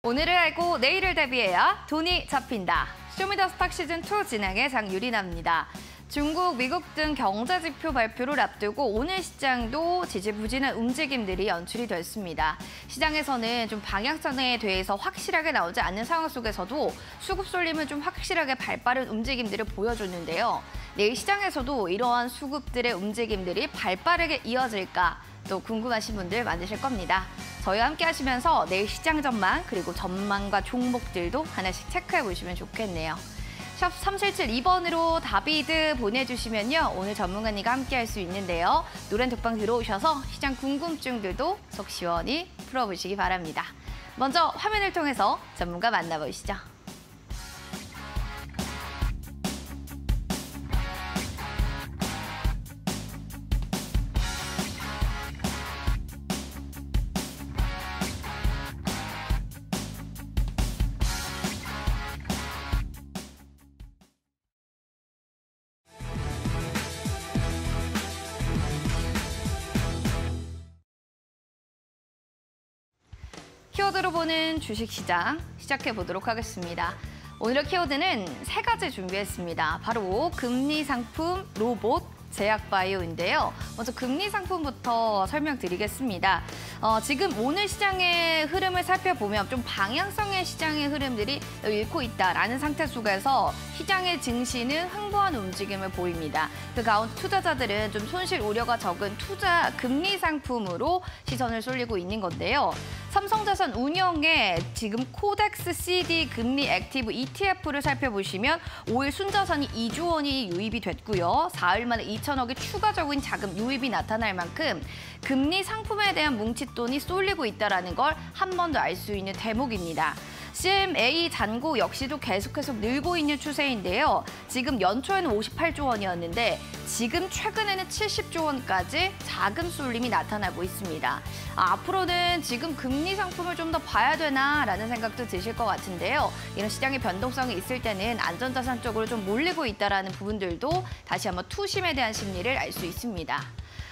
오늘을 알고 내일을 대비해야 돈이 잡힌다. 쇼미더스탁 시즌2 진행의 장유리나입니다. 중국, 미국 등 경제 지표 발표를 앞두고 오늘 시장도 지지부진한 움직임들이 연출이 됐습니다. 시장에서는 좀 방향성에 대해서 확실하게 나오지 않는 상황 속에서도 수급 쏠림은 좀 확실하게 발빠른 움직임들을 보여줬는데요. 내일 시장에서도 이러한 수급들의 움직임들이 발빠르게 이어질까 또 궁금하신 분들 많으실 겁니다. 저희와 함께 하시면서 내일 시장 전망 그리고 전망과 종목들도 하나씩 체크해 보시면 좋겠네요. 샵 3772번으로 다비드 보내주시면요. 오늘 전문가님과 함께 할 수 있는데요. 노란 독방 들어오셔서 시장 궁금증들도 속 시원히 풀어보시기 바랍니다. 먼저 화면을 통해서 전문가 만나보시죠. 키워드로 보는 주식시장 시작해 보도록 하겠습니다. 오늘의 키워드는 세 가지 준비했습니다. 바로 금리 상품, 로봇, 제약바이오인데요. 먼저 금리 상품부터 설명드리겠습니다. 지금 오늘 시장의 흐름을 살펴보면 좀 방향성의 시장의 흐름들이 잃고 있다라는 상태 속에서 시장의 증시는 횡보한 움직임을 보입니다. 그 가운데 투자자들은 좀 손실 우려가 적은 투자 금리 상품으로 시선을 쏠리고 있는 건데요. 삼성자산 운영에 지금 코덱스 CD 금리 액티브 ETF를 살펴보시면 5일 순자산이 2조 원이 유입이 됐고요. 4일 만에 2천억의 추가적인 자금 유입이 나타날 만큼 금리 상품에 대한 뭉칫돈이 쏠리고 있다는 걸 한 번 더 알 수 있는 대목입니다. CMA 잔고 역시도 계속해서 늘고 있는 추세인데요. 지금 연초에는 58조 원이었는데 지금 최근에는 70조 원까지 자금 쏠림이 나타나고 있습니다. 앞으로는 지금 금리 상품을 좀 더 봐야 되나라는 생각도 드실 것 같은데요. 이런 시장의 변동성이 있을 때는 안전자산 쪽으로 좀 몰리고 있다는 부분들도 다시 한번 투심에 대한 심리를 알 수 있습니다.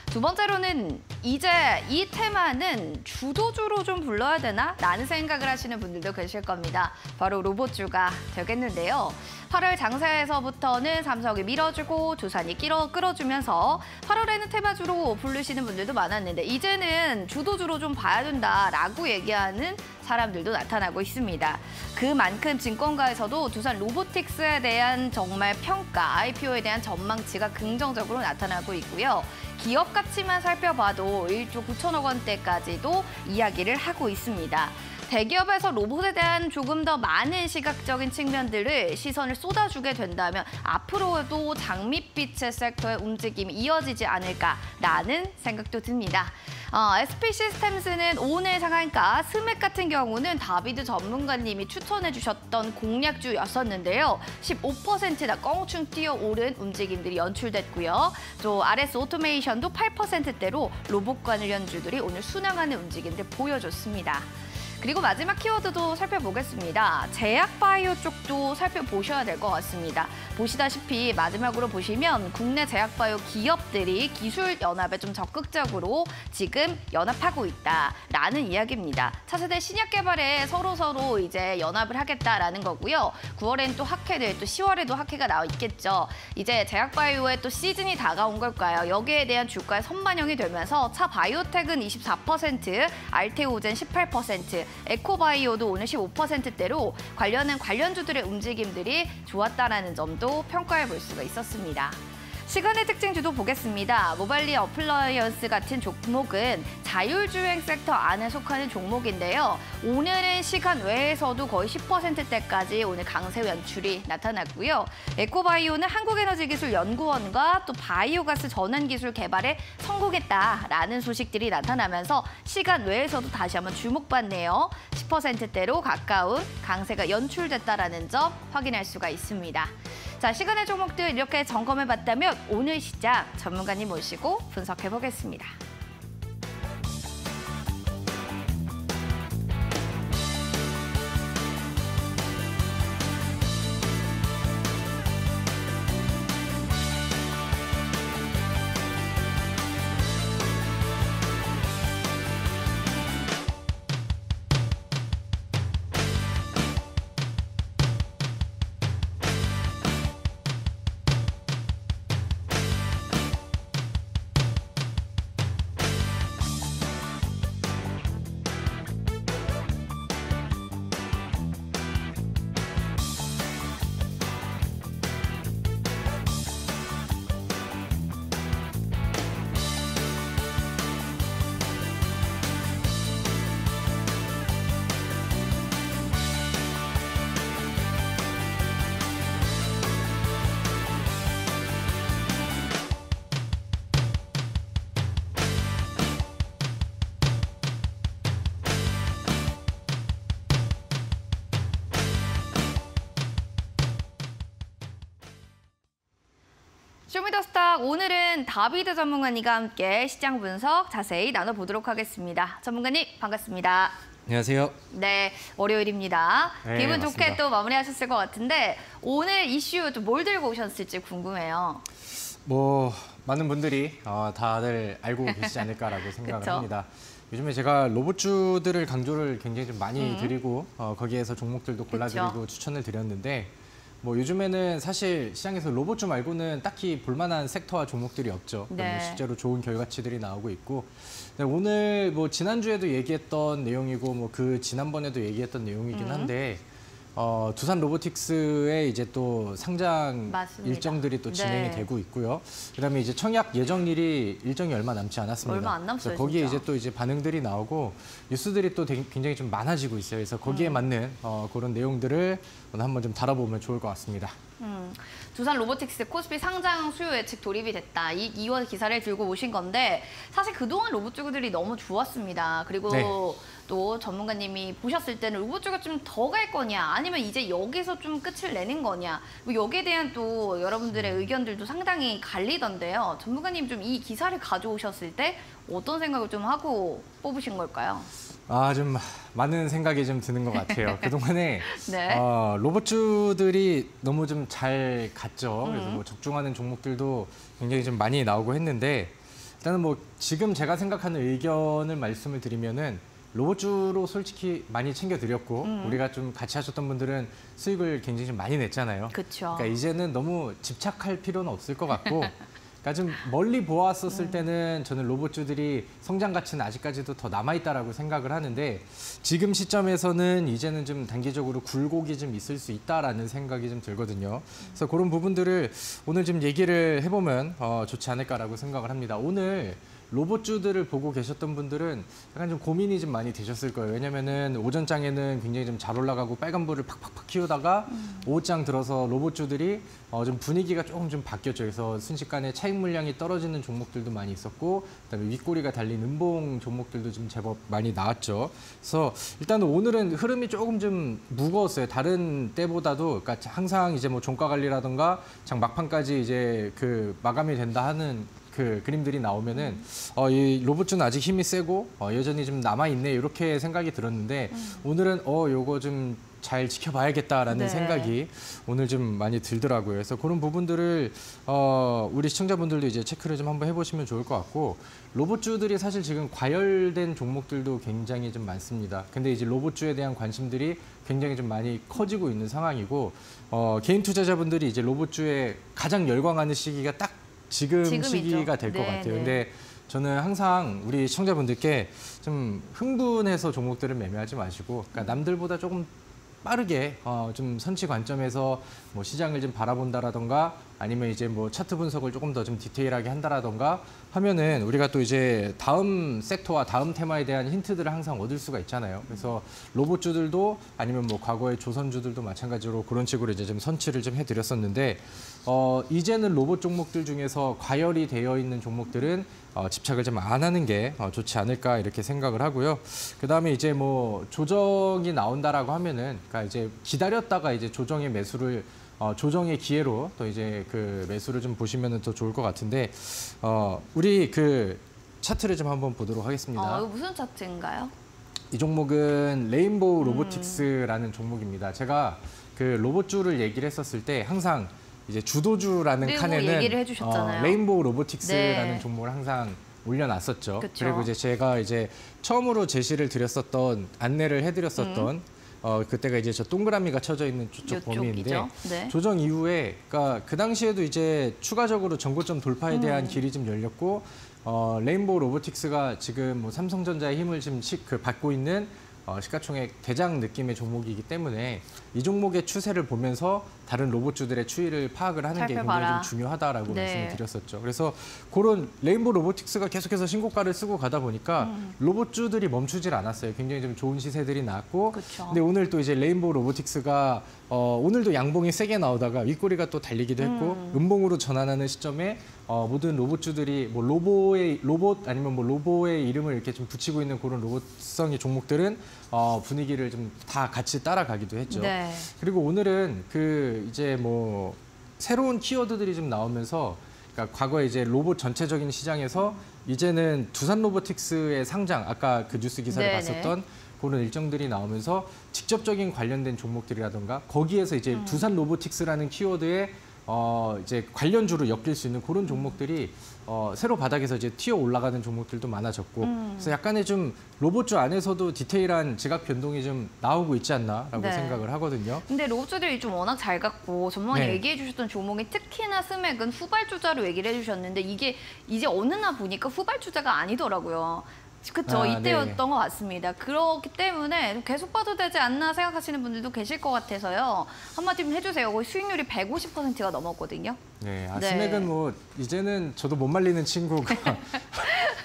두 번째로는 이제 이 테마는 주도주로 좀 불러야 되나? 라는 생각을 하시는 분들도 계실 겁니다. 바로 로봇주가 되겠는데요. 8월 장사에서부터는 삼성이 밀어주고 두산이 끌어주면서 8월에는 테마주로 부르시는 분들도 많았는데 이제는 주도주로 좀 봐야 된다라고 얘기하는 사람들도 나타나고 있습니다. 그만큼 증권가에서도 두산 로보틱스에 대한 정말 평가, IPO에 대한 전망치가 긍정적으로 나타나고 있고요. 기업 가치만 살펴봐도 1조 9천억 원대까지도 이야기를 하고 있습니다. 대기업에서 로봇에 대한 조금 더 많은 시각적인 측면들을 시선을 쏟아주게 된다면 앞으로도 장밋빛의 섹터의 움직임이 이어지지 않을까라는 생각도 듭니다. SP 시스템스는 오늘 상한가 스맥 같은 경우는 다비드 전문가님이 추천해 주셨던 공략주였었는데요. 15%나 껑충 뛰어오른 움직임들이 연출됐고요. 또 RS 오토메이션도 8%대로 로봇 관련주들이 오늘 순항하는 움직임들 보여줬습니다. 그리고 마지막 키워드도 살펴보겠습니다. 제약바이오 쪽도 살펴보셔야 될 것 같습니다. 보시다시피 마지막으로 보시면 국내 제약바이오 기업들이 기술 연합에 좀 적극적으로 지금 연합하고 있다라는 이야기입니다. 차세대 신약 개발에 서로 이제 연합을 하겠다라는 거고요. 9월엔 또 학회들, 또 10월에도 학회가 나와 있겠죠. 이제 제약바이오의 또 시즌이 다가온 걸까요? 여기에 대한 주가에 선반영이 되면서 차 바이오텍은 24%, 알테오젠 18%, 에코바이오도 오늘 15%대로 관련주들의 움직임들이 좋았다라는 점도 평가해 볼 수가 있었습니다. 시간의 특징주도 보겠습니다. 모발리 어플라이언스 같은 종목은 자율주행 섹터 안에 속하는 종목인데요. 오늘은 시간 외에서도 거의 10%대까지 오늘 강세 연출이 나타났고요. 에코바이오는 한국에너지기술연구원과 또 바이오가스 전환기술 개발에 성공했다라는 소식들이 나타나면서 시간 외에서도 다시 한번 주목받네요. 10%대로 가까운 강세가 연출됐다라는 점 확인할 수가 있습니다. 자, 시간의 종목들 이렇게 점검해봤다면 오늘 시장 전문가님 모시고 분석해보겠습니다. 쇼미더스탁 오늘은 다비드 전문가님과 함께 시장 분석 자세히 나눠보도록 하겠습니다. 전문가님 반갑습니다. 안녕하세요. 네, 월요일입니다. 네, 기분 맞습니다. 좋게 또 마무리하셨을 것 같은데 오늘 이슈 좀 뭘 들고 오셨을지 궁금해요. 뭐 많은 분들이 다들 알고 계시지 않을까라고 생각을 그쵸? 합니다. 요즘에 제가 로봇주들을 강조를 굉장히 좀 많이 드리고 거기에서 종목들도 골라드리고 그쵸? 추천을 드렸는데 뭐 요즘에는 사실 시장에서 로봇주 말고는 딱히 볼만한 섹터와 종목들이 없죠. 네. 뭐 실제로 좋은 결과치들이 나오고 있고 네, 오늘 뭐 지난주에도 얘기했던 내용이고 뭐 그 지난번에도 얘기했던 내용이긴 한데 두산 로보틱스의 이제 또 상장 맞습니다. 일정들이 또 진행이 네. 되고 있고요. 그다음에 이제 청약 예정일이 일정이 얼마 남지 않았습니다. 얼마 안 남았어요, 그래서 거기에 진짜. 이제 또 이제 반응들이 나오고 뉴스들이 또 굉장히 좀 많아지고 있어요. 그래서 거기에 맞는 그런 내용들을 오늘 한번 좀 다뤄보면 좋을 것 같습니다. 두산 로보틱스 코스피 상장 수요 예측 돌입이 됐다. 이 2월 기사를 들고 오신 건데 사실 그동안 로봇주들이 너무 좋았습니다. 그리고 네. 또 전문가님이 보셨을 때는 로봇주가 좀 더 갈 거냐 아니면 이제 여기서 좀 끝을 내는 거냐 뭐 여기에 대한 또 여러분들의 의견들도 상당히 갈리던데요. 전문가님 좀 이 기사를 가져오셨을 때 어떤 생각을 좀 하고 뽑으신 걸까요? 좀 많은 생각이 좀 드는 것 같아요. 그동안에 네. 로봇주들이 너무 좀 잘 갔죠. 그래서 뭐 적중하는 종목들도 굉장히 좀 많이 나오고 했는데 일단은 뭐 지금 제가 생각하는 의견을 말씀을 드리면은 로봇주로 솔직히 많이 챙겨드렸고 우리가 좀 같이 하셨던 분들은 수익을 굉장히 좀 많이 냈잖아요. 그렇죠. 그러니까 이제는 너무 집착할 필요는 없을 것 같고 그러니까 좀 멀리 보았었을 때는 저는 로봇주들이 성장 가치는 아직까지도 더 남아있다라고 생각을 하는데 지금 시점에서는 이제는 좀 단기적으로 굴곡이 좀 있을 수 있다라는 생각이 좀 들거든요. 그래서 그런 부분들을 오늘 좀 얘기를 해보면 좋지 않을까라고 생각을 합니다. 오늘 로봇주들을 보고 계셨던 분들은 약간 좀 고민이 좀 많이 되셨을 거예요. 왜냐면은 오전장에는 굉장히 좀 잘 올라가고 빨간불을 팍팍팍 키우다가 오후장 들어서 로봇주들이 좀 분위기가 조금 좀 바뀌었죠. 그래서 순식간에 차익 물량이 떨어지는 종목들도 많이 있었고 그다음에 윗꼬리가 달린 음봉 종목들도 좀 제법 많이 나왔죠. 그래서 일단 오늘은 흐름이 조금 좀 무거웠어요. 다른 때보다도 그러니까 항상 이제 뭐 종가 관리라든가 장 막판까지 이제 그 마감이 된다 하는 그 그림들이 나오면은 이 로봇주는 아직 힘이 세고 여전히 좀 남아 있네 이렇게 생각이 들었는데 오늘은 요거 좀 잘 지켜봐야겠다라는 네. 생각이 오늘 좀 많이 들더라고요. 그래서 그런 부분들을 우리 시청자분들도 이제 체크를 좀 한번 해보시면 좋을 것 같고 로봇주들이 사실 지금 과열된 종목들도 굉장히 좀 많습니다. 근데 이제 로봇주에 대한 관심들이 굉장히 좀 많이 커지고 있는 상황이고 개인 투자자분들이 이제 로봇주에 가장 열광하는 시기가 딱 지금 지금이죠. 시기가 될 것 네, 같아요. 네. 근데 저는 항상 우리 시청자분들께 좀 흥분해서 종목들을 매매하지 마시고 그러니까 남들보다 조금 빠르게 좀 선취 관점에서 뭐 시장을 좀 바라본다라던가 아니면 이제 뭐 차트 분석을 조금 더 좀 디테일하게 한다라던가 하면은 우리가 또 이제 다음 섹터와 다음 테마에 대한 힌트들을 항상 얻을 수가 있잖아요. 그래서 로봇주들도 아니면 뭐 과거의 조선주들도 마찬가지로 그런 식으로 이제 좀 선취를 좀 해드렸었는데 이제는 로봇 종목들 중에서 과열이 되어 있는 종목들은 집착을 좀 안 하는 게 좋지 않을까 이렇게 생각을 하고요. 그다음에 이제 뭐 조정이 나온다라고 하면은 그러니까 이제 기다렸다가 이제 조정의 매수를 조정의 기회로 또 이제 그 매수를 좀 보시면 더 좋을 것 같은데 우리 그 차트를 좀 한번 보도록 하겠습니다. 이거 무슨 차트인가요? 이 종목은 레인보우 로보틱스라는 종목입니다. 제가 그 로봇주를 얘기를 했었을 때 항상 이제 주도주라는 그리고 칸에는 얘기를 해주셨잖아요. 레인보우 로보틱스라는 네. 종목을 항상 올려놨었죠. 그쵸. 그리고 이제 제가 이제 처음으로 제시를 드렸었던 안내를 해드렸었던 그때가 이제 저 동그라미가 쳐져 있는 저쪽 범위인데 요쪽이죠. 네. 조정 이후에 그러니까 그 당시에도 이제 추가적으로 전고점 돌파에 대한 길이 좀 열렸고 레인보우 로보틱스가 지금 뭐 삼성전자의 힘을 좀 받고 있는 시가총액 대장 느낌의 종목이기 때문에 이 종목의 추세를 보면서 다른 로봇주들의 추이를 파악을 하는 게 굉장히 살펴봐라. 좀 중요하다라고 네. 말씀을 드렸었죠. 그래서 그런 레인보우 로보틱스가 계속해서 신고가를 쓰고 가다 보니까 로봇주들이 멈추질 않았어요. 굉장히 좀 좋은 시세들이 나왔고 그쵸. 근데 오늘 또 이제 레인보우 로보틱스가 오늘도 양봉이 세게 나오다가 윗꼬리가 또 달리기도 했고 음봉으로 전환하는 시점에 모든 로봇주들이 뭐 로봇 아니면 뭐 로보의 이름을 이렇게 좀 붙이고 있는 그런 로봇성의 종목들은 분위기를 좀 다 같이 따라가기도 했죠. 네. 그리고 오늘은 그 이제 뭐 새로운 키워드들이 좀 나오면서 그러니까 과거에 이제 로봇 전체적인 시장에서 이제는 두산 로보틱스의 상장, 아까 그 뉴스 기사를 네네. 봤었던 그런 일정들이 나오면서 직접적인 관련된 종목들이라던가 거기에서 이제 두산 로보틱스라는 키워드에 이제 관련주로 엮일 수 있는 그런 종목들이 새로 바닥에서 이제 튀어 올라가는 종목들도 많아졌고 그래서 약간의 좀 로봇주 안에서도 디테일한 지각 변동이 좀 나오고 있지 않나라고 네. 생각을 하거든요. 근데 로봇주들이 좀 워낙 잘 갔고 전문가님 네. 얘기해 주셨던 종목이 특히나 스맥은 후발주자로 얘기를 해주셨는데 이게 이제 어느 날 보니까 후발주자가 아니더라고요. 그쵸, 아, 이때였던 네. 것 같습니다. 그렇기 때문에 계속 봐도 되지 않나 생각하시는 분들도 계실 것 같아서요. 한마디 좀 해주세요. 거의 수익률이 150%가 넘었거든요. 네, 네. 스맥은 뭐 이제는 저도 못 말리는 친구가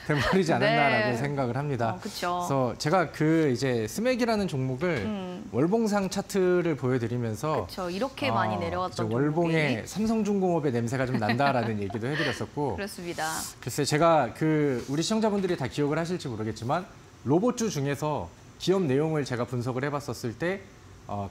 돼버리지 않았나라고 네. 생각을 합니다. 그렇죠. 그래서 제가 그 이제 스맥이라는 종목을 월봉상 차트를 보여드리면서 그렇죠. 이렇게 많이 내려왔던 이제 월봉의 종목이. 삼성중공업의 냄새가 좀 난다라는 얘기도 해드렸었고 그렇습니다. 글쎄 제가 그 우리 시청자분들이 다 기억을 하실지 모르겠지만 로봇주 중에서 기업 내용을 제가 분석을 해봤었을 때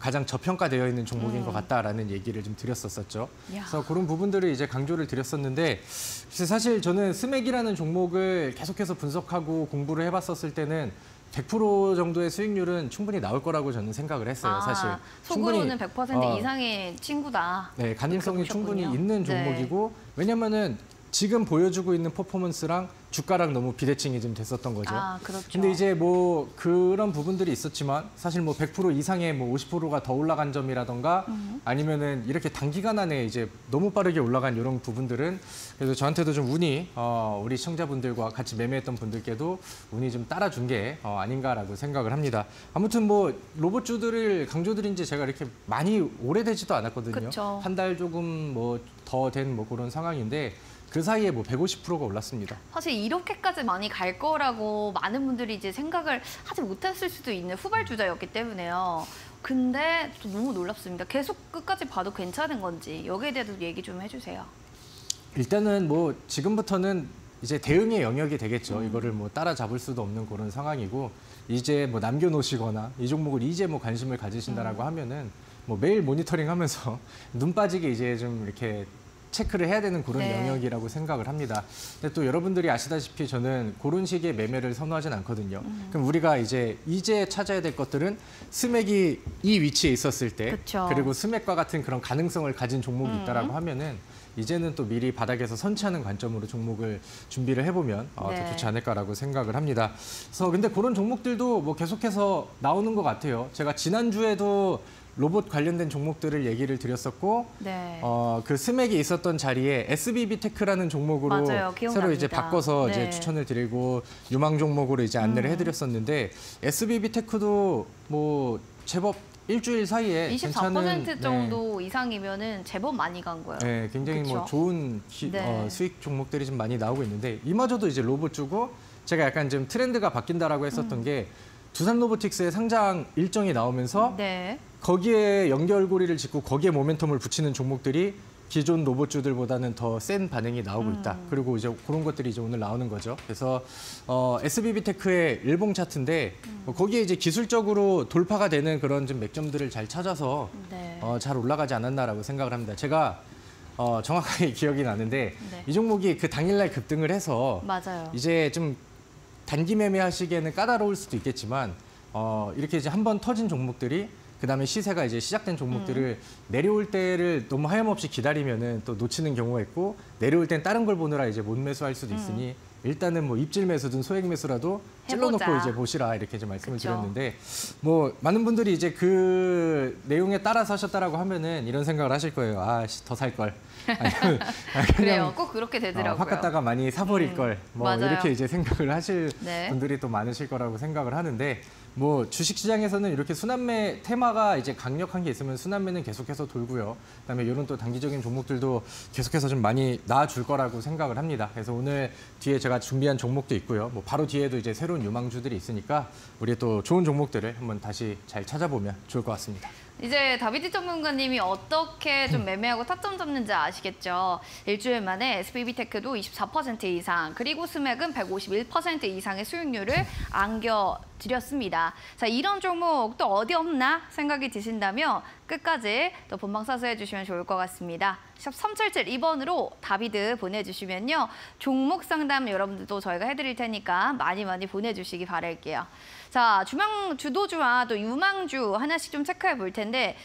가장 저평가되어 있는 종목인 것 같다라는 얘기를 좀 드렸었죠. 야. 그래서 그런 부분들을 이제 강조를 드렸었는데 글쎄 사실 저는 스맥이라는 종목을 계속해서 분석하고 공부를 해봤었을 때는 100% 정도의 수익률은 충분히 나올 거라고 저는 생각을 했어요. 사실 속으로는 100% 어, 이상의 친구다. 네, 가능성이 그렇게 충분히 보셨군요. 있는 네. 종목이고 왜냐면은 지금 보여주고 있는 퍼포먼스랑 주가랑 너무 비대칭이 좀 됐었던 거죠. 그렇죠. 근데 이제 뭐 그런 부분들이 있었지만 사실 뭐 100% 이상의 뭐 50%가 더 올라간 점이라던가 아니면은 이렇게 단기간 안에 이제 너무 빠르게 올라간 이런 부분들은 그래서 저한테도 좀 운이 우리 시청자분들과 같이 매매했던 분들께도 운이 좀 따라준 게 아닌가라고 생각을 합니다. 아무튼 뭐 로봇주들을 강조드린 지 제가 이렇게 많이 오래되지도 않았거든요. 그쵸. 한 달 조금 뭐 더 된 뭐 그런 상황인데 그 사이에 뭐 150%가 올랐습니다. 사실 이렇게까지 많이 갈 거라고 많은 분들이 이제 생각을 하지 못했을 수도 있는 후발주자였기 때문에요. 근데 또 너무 놀랍습니다. 계속 끝까지 봐도 괜찮은 건지 여기에 대해서 얘기 좀 해주세요. 일단은 뭐 지금부터는 이제 대응의 영역이 되겠죠. 이거를 뭐 따라잡을 수도 없는 그런 상황이고 이제 뭐 남겨놓으시거나 이 종목을 이제 뭐 관심을 가지신다라고 하면은 뭐 매일 모니터링하면서 눈 빠지게 이제 좀 이렇게 체크를 해야 되는 그런 네. 영역이라고 생각을 합니다. 근데 또 여러분들이 아시다시피 저는 그런 식의 매매를 선호하진 않거든요. 그럼 우리가 이제 찾아야 될 것들은 스맥이 이 위치에 있었을 때 그쵸. 그리고 스맥과 같은 그런 가능성을 가진 종목이 있다라고 하면은 이제는 또 미리 바닥에서 선취하는 관점으로 종목을 준비를 해보면 더 네. 좋지 않을까라고 생각을 합니다. 그래서 근데 그런 종목들도 뭐 계속해서 나오는 것 같아요. 제가 지난주에도 로봇 관련된 종목들을 얘기를 드렸었고 네. 그 스맥이 있었던 자리에 SBB테크라는 종목으로 맞아요. 기억납니다. 새로 이제 바꿔서 네. 이제 추천을 드리고 유망 종목으로 이제 안내를 해드렸었는데 SBB테크도 뭐 제법 일주일 사이에 24% 정도 이상이면은 제법 많이 간 거예요. 네, 굉장히 뭐 그쵸? 좋은 네. 수익 종목들이 좀 많이 나오고 있는데 이마저도 이제 로봇주고 제가 약간 좀 트렌드가 바뀐다라고 했었던 게 두산 로보틱스의 상장 일정이 나오면서 네. 거기에 연결고리를 짓고 거기에 모멘텀을 붙이는 종목들이 기존 로봇주들보다는 더 센 반응이 나오고 있다. 그리고 이제 그런 것들이 이제 오늘 나오는 거죠. 그래서 SBB테크의 일봉 차트인데 거기에 이제 기술적으로 돌파가 되는 그런 좀 맥점들을 잘 찾아서 네. 잘 올라가지 않았나라고 생각을 합니다. 제가 정확하게 기억이 나는데 네. 이 종목이 그 당일날 급등을 해서 맞아요. 이제 좀 단기 매매하시기에는 까다로울 수도 있겠지만 이렇게 이제 한번 터진 종목들이 그다음에 시세가 이제 시작된 종목들을 내려올 때를 너무 하염없이 기다리면은 또 놓치는 경우가 있고 내려올 땐 다른 걸 보느라 이제 못 매수할 수도 있으니 일단은 뭐 입질 매수든 소액 매수라도 찔러놓고 해보자. 이제 보시라 이렇게 좀 말씀을 그쵸. 드렸는데 뭐 많은 분들이 이제 그 내용에 따라서 하셨다라고 하면은 이런 생각을 하실 거예요. 더 살 걸. 아니면 그래요. 꼭 그렇게 되더라고요. 확 갔다가 많이 사버릴 걸. 뭐 맞아요. 이렇게 이제 생각을 하실 네. 분들이 또 많으실 거라고 생각을 하는데 뭐 주식시장에서는 이렇게 순환매 테마가 이제 강력한 게 있으면 순환매는 계속해서 돌고요. 그다음에 이런 또 단기적인 종목들도 계속해서 좀 많이 나아줄 거라고 생각을 합니다. 그래서 오늘 뒤에 제가 준비한 종목도 있고요. 뭐 바로 뒤에도 이제 새로운 유망주들이 있으니까 우리 또 좋은 종목들을 한번 다시 잘 찾아보면 좋을 것 같습니다. 이제 다비드 전문가님이 어떻게 좀 매매하고 타점 잡는지 아시겠죠? 일주일 만에 SBB테크도 24% 이상, 그리고 스맥은 151% 이상의 수익률을 안겨드렸습니다. 자, 이런 종목 또 어디 없나 생각이 드신다면 끝까지 또 본방사수 해주시면 좋을 것 같습니다. 샵 3772번으로 다비드 보내주시면요. 종목 상담 여러분들도 저희가 해드릴 테니까 많이 보내주시기 바랄게요. 자, 주도주와 또 유망주 하나씩 좀 체크해 볼 텐데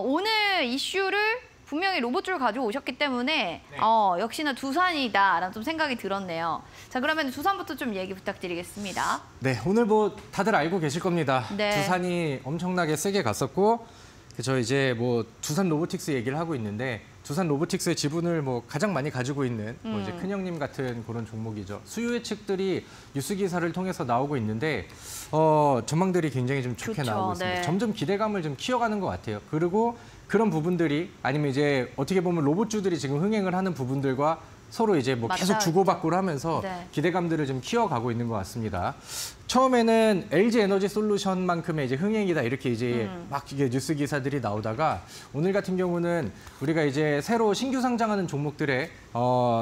오늘 이슈를 분명히 로봇주를 가져오셨기 때문에 네. 역시나 두산이다라는 좀 생각이 들었네요. 자, 그러면 두산부터 좀 얘기 부탁드리겠습니다. 네, 오늘 뭐 다들 알고 계실 겁니다. 네. 두산이 엄청나게 세게 갔었고, 저 이제 뭐 두산 로보틱스 얘기를 하고 있는데, 두산 로보틱스의 지분을 뭐 가장 많이 가지고 있는 뭐 이제 큰형님 같은 그런 종목이죠. 수요 예측들이 뉴스 기사를 통해서 나오고 있는데 전망들이 굉장히 좀 좋게 좋죠. 나오고 있습니다. 네. 점점 기대감을 좀 키워가는 것 같아요. 그리고 그런 부분들이 아니면 이제 어떻게 보면 로봇주들이 지금 흥행을 하는 부분들과 서로 이제 뭐 계속 맞아요. 주고받고를 하면서 네. 기대감들을 좀 키워가고 있는 것 같습니다. 처음에는 LG 에너지 솔루션만큼의 이제 흥행이다 이렇게 이제 막 이게 뉴스 기사들이 나오다가 오늘 같은 경우는 우리가 이제 새로 신규 상장하는 종목들의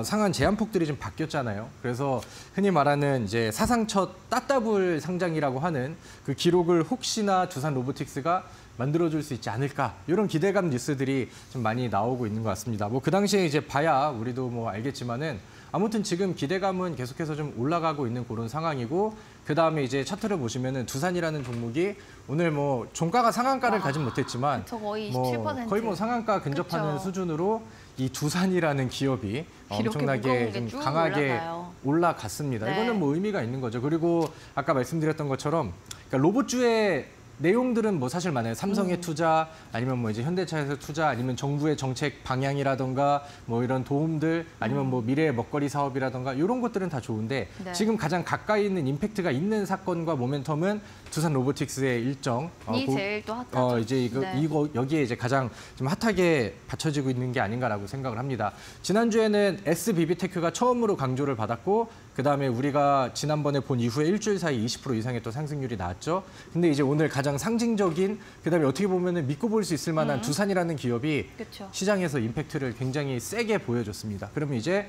상한 제한폭들이 좀 바뀌었잖아요. 그래서 흔히 말하는 이제 사상 첫 따따블 상장이라고 하는 그 기록을 혹시나 두산 로보틱스가 만들어줄 수 있지 않을까 이런 기대감 뉴스들이 좀 많이 나오고 있는 것 같습니다. 뭐 그 당시에 이제 봐야 우리도 뭐 알겠지만은 아무튼 지금 기대감은 계속해서 좀 올라가고 있는 그런 상황이고 그 다음에 이제 차트를 보시면은 두산이라는 종목이 오늘 뭐 종가가 상한가를 가진 못했지만 그쵸, 거의 뭐 27%. 거의 뭐 상한가 근접하는 그쵸. 수준으로 이 두산이라는 기업이 엄청나게 무거운 좀 게쭉 강하게 올라가요. 올라갔습니다. 네. 이거는 뭐 의미가 있는 거죠. 그리고 아까 말씀드렸던 것처럼 그러니까 로봇주의 내용들은 뭐 사실 많아요. 삼성의 투자, 아니면 뭐 이제 현대차에서 투자, 아니면 정부의 정책 방향이라던가 뭐 이런 도움들, 아니면 뭐 미래의 먹거리 사업이라던가 이런 것들은 다 좋은데 네. 지금 가장 가까이 있는 임팩트가 있는 사건과 모멘텀은 두산 로보틱스의 일정. 이 제일 또 핫하죠. 이제 네. 이거 여기에 이제 가장 좀 핫하게 받쳐지고 있는 게 아닌가라고 생각을 합니다. 지난주에는 SBB테크가 처음으로 강조를 받았고 그다음에 우리가 지난번에 본 이후에 일주일 사이 20% 이상의 또 상승률이 나왔죠. 근데 이제 오늘 가장 상징적인 그다음에 어떻게 보면은 믿고 볼 수 있을 만한 두산이라는 기업이 그쵸. 시장에서 임팩트를 굉장히 세게 보여줬습니다. 그러면 이제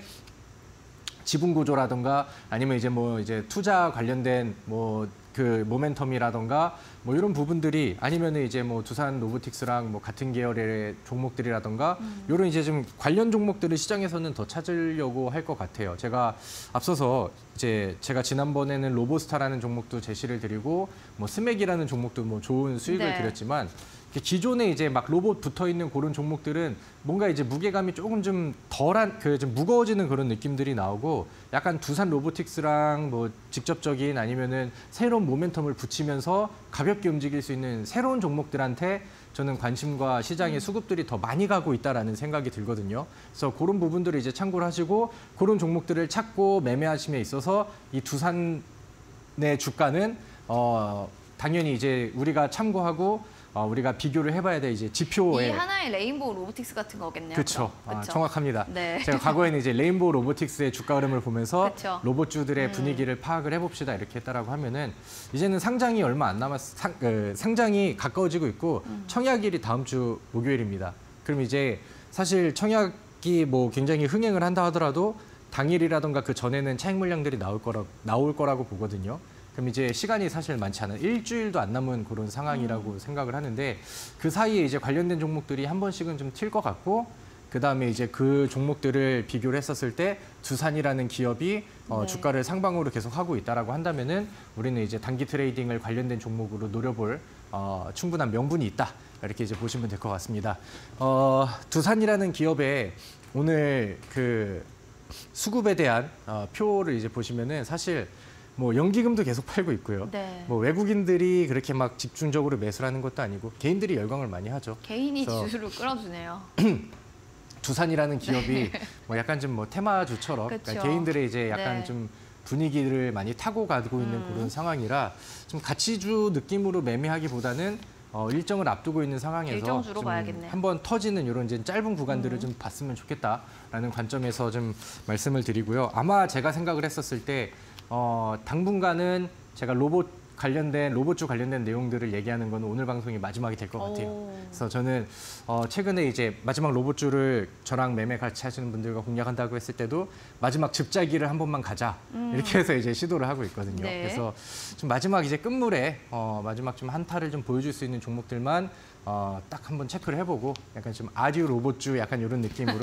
지분 구조라든가 아니면 이제 뭐 이제 투자 관련된 뭐 그 모멘텀이라든가 뭐 이런 부분들이 아니면은 이제 뭐 두산 로보틱스랑 뭐 같은 계열의 종목들이라든가 이런 이제 좀 관련 종목들을 시장에서는 더 찾으려고 할 것 같아요. 제가 앞서서 이제 제가 지난번에는 로보스타라는 종목도 제시를 드리고 뭐 스맥이라는 종목도 뭐 좋은 수익을 네. 드렸지만 기존에 이제 막 로봇 붙어 있는 그런 종목들은 뭔가 이제 무게감이 조금 좀 덜한 그 좀 무거워지는 그런 느낌들이 나오고 약간 두산 로보틱스랑 뭐 직접적인 아니면은 새로운 모멘텀을 붙이면서 가볍게 움직일 수 있는 새로운 종목들한테 저는 관심과 시장의 수급들이 더 많이 가고 있다라는 생각이 들거든요. 그래서 그런 부분들을 이제 참고를 하시고 그런 종목들을 찾고 매매하심에 있어서 이 두산의 주가는 당연히 이제 우리가 참고하고 우리가 비교를 해봐야 돼 이제 지표에 이 하나의 레인보우 로보틱스 같은 거겠네요. 그렇죠. 그럼? 그쵸? 정확합니다. 네. 제가 과거에는 이제 레인보우 로보틱스의 주가 흐름을 보면서 그쵸. 로봇주들의 분위기를 파악을 해봅시다 이렇게 했다라고 하면은 이제는 상장이 얼마 안 상장이 가까워지고 있고 청약일이 다음 주 목요일입니다. 그럼 이제 사실 청약이 뭐 굉장히 흥행을 한다 하더라도 당일이라던가 그 전에는 차익 물량들이 나올 거라고 보거든요. 그럼 이제 시간이 사실 많지 않은 일주일도 안 남은 그런 상황이라고 생각을 하는데 그 사이에 이제 관련된 종목들이 한 번씩은 좀 튈 것 같고 그다음에 이제 그 종목들을 비교를 했었을 때 두산이라는 기업이 네. 주가를 상방으로 계속 하고 있다라고 한다면은 우리는 이제 단기 트레이딩을 관련된 종목으로 노려볼 충분한 명분이 있다. 이렇게 이제 보시면 될 것 같습니다. 두산이라는 기업의 오늘 그 수급에 대한 표를 이제 보시면은 사실 뭐 연기금도 계속 팔고 있고요. 네. 뭐 외국인들이 그렇게 막 집중적으로 매수를 하는 것도 아니고 개인들이 열광을 많이 하죠. 개인이 그래서 지수를 끌어주네요. 두산이라는 기업이 뭐 약간 좀 뭐 테마주처럼 그쵸. 그러니까 개인들의 이제 약간 네. 좀 분위기를 많이 타고 가고 있는 그런 상황이라 좀 가치주 느낌으로 매매하기보다는 일정을 앞두고 있는 상황에서 일정주로 좀 봐야겠네요. 한번 터지는 이런 이제 짧은 구간들을 좀 봤으면 좋겠다라는 관점에서 좀 말씀을 드리고요. 아마 제가 생각을 했었을 때 당분간은 제가 로봇 관련된 로봇주 관련된 내용들을 얘기하는 건 오늘 방송이 마지막이 될 것 같아요. 그래서 저는 최근에 이제 마지막 로봇주를 저랑 매매 같이 하시는 분들과 공략한다고 했을 때도 마지막 즙짜기를 한 번만 가자 이렇게 해서 이제 시도를 하고 있거든요. 네. 그래서 좀 마지막 이제 끝물에 마지막 좀 한타를 좀 보여줄 수 있는 종목들만 딱 한번 체크를 해보고 약간 좀 아듀 로봇주 약간 이런 느낌으로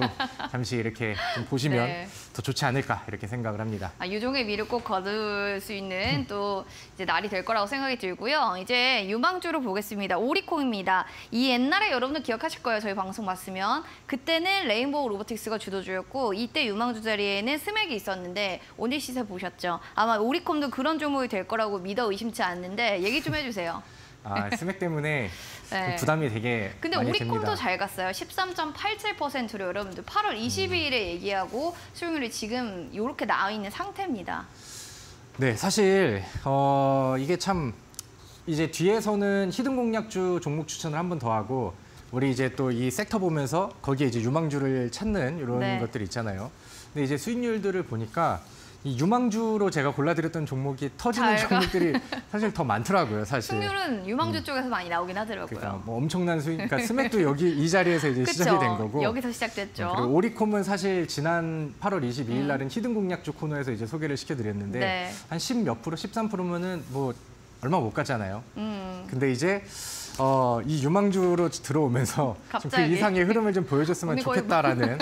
잠시 이렇게 좀 보시면 네. 더 좋지 않을까 이렇게 생각을 합니다. 유종의 미를 꼭 거둘 수 있는 또 이제 날이 될 거라고 생각이 들고요. 이제 유망주로 보겠습니다. 오리콤입니다. 이 옛날에 여러분들 기억하실 거예요. 저희 방송 봤으면. 그때는 레인보우 로보틱스가 주도주였고 이때 유망주 자리에는 스맥이 있었는데 오늘 시세 보셨죠? 아마 오리콤도 그런 종목이 될 거라고 믿어 의심치 않는데 얘기 좀 해주세요. 스맥 때문에 네. 부담이 되게 근데 많이 오리콤도 됩니다. 잘 갔어요. 13.87%로 여러분들 8월 22일에 얘기하고 수익률이 지금 이렇게 나와 있는 상태입니다. 네, 사실 이게 참 이제 뒤에서는 히든 공략주 종목 추천을 한 번 더 하고 우리 이제 또 이 섹터 보면서 거기에 이제 유망주를 찾는 이런 네. 것들이 있잖아요. 근데 이제 수익률들을 보니까 이 유망주로 제가 골라드렸던 종목이 터지는 잘 가. 종목들이 사실 더 많더라고요, 사실. 수익률은 유망주 쪽에서 많이 나오긴 하더라고요. 그러니까 뭐 엄청난 수익, 그러니까 스맥도 여기 이 자리에서 이제 그쵸? 시작이 된 거고. 여기서 시작됐죠. 그리고 오리콤은 사실 지난 8월 22일 날은 히든 공략주 코너에서 이제 소개를 시켜드렸는데 네. 한 10 몇 프로, 13%면은 뭐 얼마 못 갔잖아요. 근데 이제 이 유망주로 들어오면서 좀 그 갑자기. 이상의 흐름을 좀 보여줬으면 오늘 거의 좋겠다라는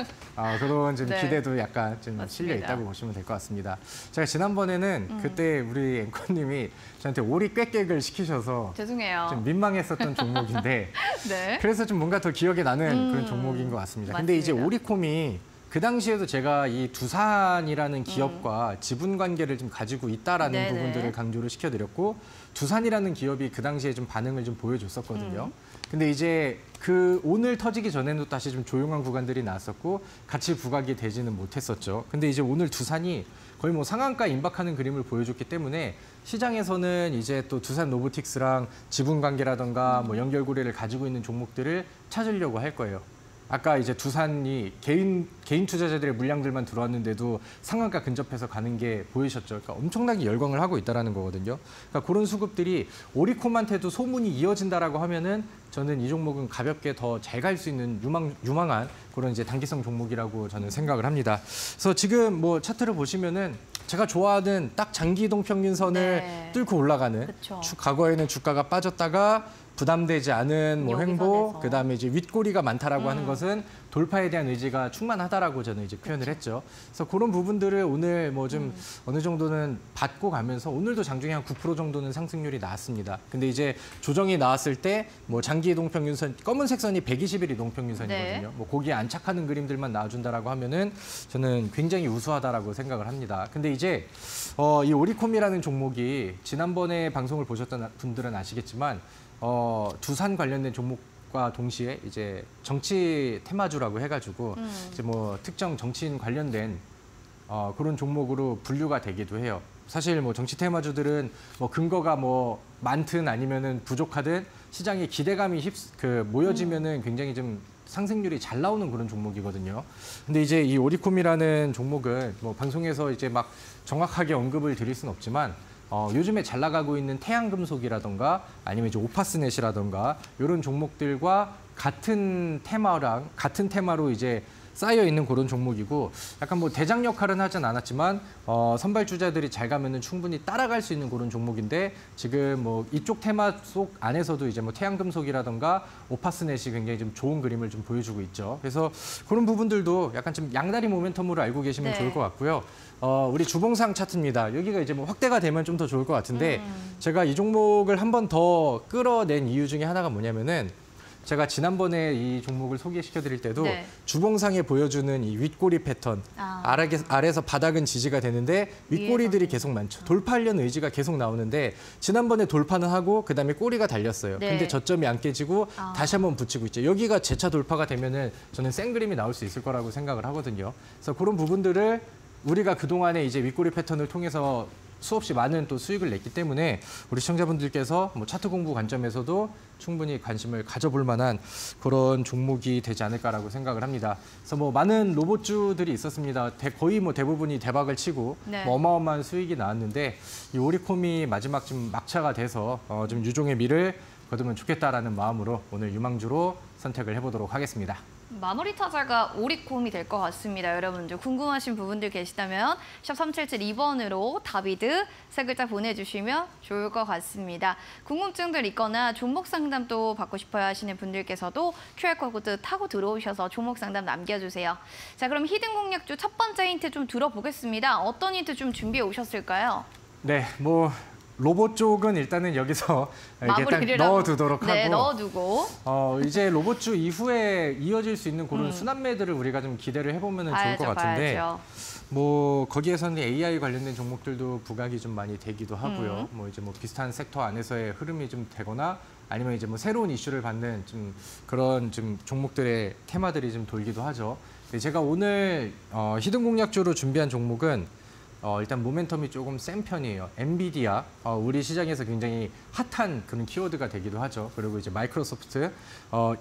그런 좀 네. 기대도 약간 좀 맞습니다. 실려 있다고 보시면 될 것 같습니다. 제가 지난번에는 그때 우리 앵커님이 저한테 오리 꾀깨를 시키셔서 죄송해요. 좀 민망했었던 종목인데 네. 그래서 좀 뭔가 더 기억에 나는 그런 종목인 것 같습니다. 근데 이제 맞습니다. 오리콤이 그 당시에도 제가 이 두산이라는 기업과 지분 관계를 좀 가지고 있다라는 네네. 부분들을 강조를 시켜드렸고 두산이라는 기업이 그 당시에 좀 반응을 좀 보여줬었거든요. 근데 이제 그 오늘 터지기 전에도 다시 좀 조용한 구간들이 나왔었고 같이 부각이 되지는 못했었죠. 근데 이제 오늘 두산이 거의 뭐 상한가 임박하는 그림을 보여줬기 때문에 시장에서는 이제 또 두산 로보틱스랑 지분 관계라던가 뭐 연결고리를 가지고 있는 종목들을 찾으려고 할 거예요. 아까 이제 두산이 개인 투자자들의 물량들만 들어왔는데도 상한가 근접해서 가는 게 보이셨죠. 그러니까 엄청나게 열광을 하고 있다라는 거거든요. 그러니까 그런 수급들이 오리콤한테도 소문이 이어진다라고 하면은 저는 이 종목은 가볍게 더 잘 갈 수 있는 유망한 그런 이제 단기성 종목이라고 저는 생각을 합니다. 그래서 지금 뭐 차트를 보시면은 제가 좋아하는 딱 장기 이동 평균선을 네. 뚫고 올라가는 그쵸. 과거에는 주가가 빠졌다가 부담되지 않은 뭐 여기선에서. 횡보, 그다음에 이제 윗꼬리가 많다라고 하는 것은 돌파에 대한 의지가 충만하다라고 저는 이제 표현을 했죠. 그래서 그런 부분들을 오늘 뭐 좀 어느 정도는 받고 가면서 오늘도 장중에 한 9% 정도는 상승률이 나왔습니다. 근데 이제 조정이 나왔을 때 뭐 장기 이동 평균선 검은색 선이 120일 이동 평균선이거든요. 네. 뭐 거기에 안착하는 그림들만 나와준다라고 하면은 저는 굉장히 우수하다라고 생각을 합니다. 근데 이제 이 오리콤이라는 종목이 지난번에 방송을 보셨던 분들은 아시겠지만 두산 관련된 종목과 동시에 이제 정치 테마주라고 해가지고 이제 뭐 특정 정치인 관련된 그런 종목으로 분류가 되기도 해요. 사실 뭐 정치 테마주들은 뭐 근거가 뭐 많든 아니면은 부족하든 시장에 기대감이 모여지면은 굉장히 좀 상승률이 잘 나오는 그런 종목이거든요. 근데 이제 이 오리콤이라는 종목은 뭐 방송에서 이제 막 정확하게 언급을 드릴 수는 없지만 요즘에 잘 나가고 있는 태양금속이라던가 아니면 이제 오파스넷이라던가 이런 종목들과 같은 테마로 이제 쌓여 있는 그런 종목이고 약간 뭐 대장 역할은 하진 않았지만 선발주자들이 잘 가면은 충분히 따라갈 수 있는 그런 종목인데 지금 뭐 이쪽 테마 속 안에서도 이제 뭐 태양금속이라던가 오파스넷이 굉장히 좀 좋은 그림을 좀 보여주고 있죠. 그래서 그런 부분들도 약간 좀 양다리 모멘텀으로 알고 계시면 네. 좋을 것 같고요. 우리 주봉상 차트입니다. 여기가 이제 뭐 확대가 되면 좀 더 좋을 것 같은데 제가 이 종목을 한 번 더 끌어낸 이유 중에 하나가 뭐냐면은 제가 지난번에 이 종목을 소개시켜 드릴 때도 네. 주봉상에 보여주는 이 윗꼬리 패턴 아래에서 바닥은 지지가 되는데 윗꼬리들이 계속 많죠. 돌파하려는 의지가 계속 나오는데 지난번에 돌파는 하고 그다음에 꼬리가 달렸어요. 네. 근데 저점이 안 깨지고 다시 한번 붙이고 있죠. 여기가 재차 돌파가 되면은 저는 센 그림이 나올 수 있을 거라고 생각을 하거든요. 그래서 그런 부분들을 우리가 그동안에 이제 윗꼬리 패턴을 통해서 수없이 많은 또 수익을 냈기 때문에 우리 시청자분들께서 뭐 차트 공부 관점에서도 충분히 관심을 가져볼 만한 그런 종목이 되지 않을까라고 생각을 합니다. 그래서 뭐 많은 로봇주들이 있었습니다. 거의 뭐 대부분이 대박을 치고 네. 뭐 어마어마한 수익이 나왔는데 이 오리콤이 마지막 좀 막차가 돼서 좀 유종의 미를 거두면 좋겠다라는 마음으로 오늘 유망주로 선택을 해보도록 하겠습니다. 마무리 타자가 오리콤이 될 것 같습니다. 여러분들 궁금하신 부분들 계시다면 샵 3772번으로 다비드 세 글자 보내주시면 좋을 것 같습니다. 궁금증들 있거나 종목 상담 또 받고 싶어요 하시는 분들께서도 QR코드 타고 들어오셔서 종목 상담 남겨주세요. 자, 그럼 히든 공략주 첫 번째 힌트 좀 들어보겠습니다. 어떤 힌트 좀 준비해 오셨을까요? 네, 뭐 로봇 쪽은 일단은 여기서 마무리를 넣어두도록 하고 네, 넣어두고 이제 로봇주 이후에 이어질 수 있는 그런 순환매들을 우리가 좀 기대를 해보면 좋을 것 같은데 봐야죠. 뭐 거기에서는 AI 관련된 종목들도 부각이 좀 많이 되기도 하고요. 뭐 이제 뭐 비슷한 섹터 안에서의 흐름이 좀 되거나 아니면 이제 뭐 새로운 이슈를 받는 좀 그런 좀 종목들의 테마들이 좀 돌기도 하죠. 근데 제가 오늘 히든 공략주로 준비한 종목은 일단 모멘텀이 조금 센 편이에요. 엔비디아, 우리 시장에서 굉장히 핫한 그런 키워드가 되기도 하죠. 그리고 이제 마이크로소프트,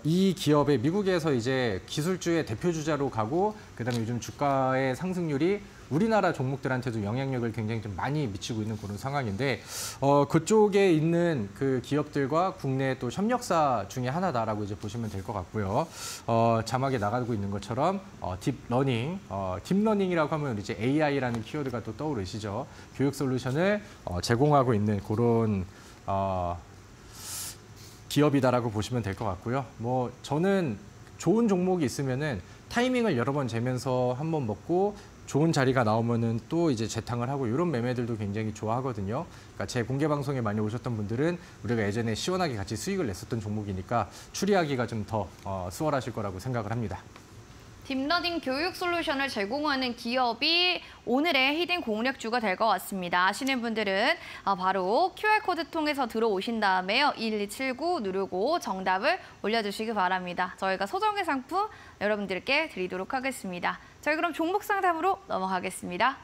이 기업의 미국에서 이제 기술주의 대표 주자로 가고, 그다음에 요즘 주가의 상승률이 우리나라 종목들한테도 영향력을 굉장히 좀 많이 미치고 있는 그런 상황인데, 그쪽에 있는 그 기업들과 국내 또 협력사 중에 하나다라고 이제 보시면 될 것 같고요. 자막에 나가고 있는 것처럼 딥러닝, 딥러닝이라고 하면 이제 AI라는 키워드가 또 떠오르시죠. 교육 솔루션을 제공하고 있는 그런 기업이다라고 보시면 될 것 같고요. 뭐 저는 좋은 종목이 있으면은 타이밍을 여러 번 재면서 한번 먹고 좋은 자리가 나오면은 또 이제 재탕을 하고 이런 매매들도 굉장히 좋아하거든요. 그러니까 제 공개 방송에 많이 오셨던 분들은 우리가 예전에 시원하게 같이 수익을 냈었던 종목이니까 추리하기가 좀 더 수월하실 거라고 생각을 합니다. 딥러닝 교육 솔루션을 제공하는 기업이 오늘의 히든 공략주가 될 것 같습니다. 아시는 분들은 바로 QR코드 통해서 들어오신 다음에요. 1279 누르고 정답을 올려주시기 바랍니다. 저희가 소정의 상품 여러분들께 드리도록 하겠습니다. 저희 그럼 종목 상담으로 넘어가겠습니다.